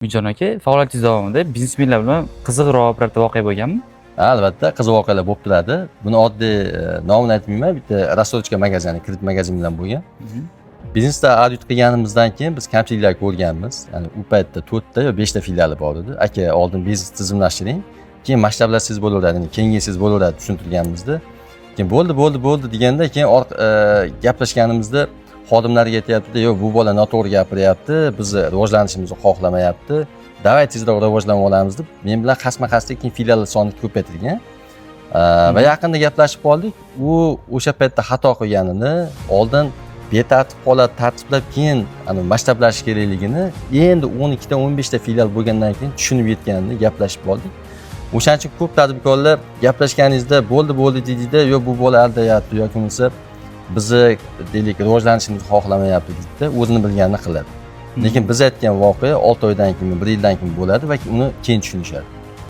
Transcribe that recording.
Umidjon aka, faoliyatingiz davomida biznesmenlar bilan qiziqroq birorta voqea bo'lganmi? Albatta, qiziq voqealar bo'lib turadi. Buni oddiy nomini aytmayman, bitta rassodchika magazini, kredit magazin bilan bo'lgan. Biznesda audit qilganimizdan keyin biz kamchiliklar ko'rganmiz. Ya'ni u paytda 4 ta yo 5 ta filiali bor edi. Aka, oldin biznes tizimlashtiring, keyin masshtablasangiz bo'laveradi, ya'ni kengaysangiz bo'laveradi tushuntirganimizda. Keyin bo'ldi deganda keyin gaplashganimizda xodimlarga aytayapti, "Yo'q, bu bola noto'g'ri gapiryapti, biz rivojlanishimizni xohlamayapti. Davay tezroq rivojlanib olamiz" deb men bilan qasma-qasdi keyin filiallar soni ko'paytirilgan. Va yaqinda gaplashib qoldik. U o'sha paytda xato qilganini, oldin betartib holat tartiblab keyin masshtablash kerakligini endi 12 ta 15 ta filial bo'lgandan keyin tushunib yetganini gaplashib qoldik. O'shaning uchun ko'p tadbirkorlar gaplashganingizda bo'ldi deydida, "Yo'q, bu bola aldayapti" yoki bo'lmasa bizni deylik rivojlanishimizni xohlamayapti deydi, o'zini bilganini qiladi. Lekin biz aytgan voqea 6 oydan keyin, 1 yildan keyin bo'ladi va uni keyin tushunishadi.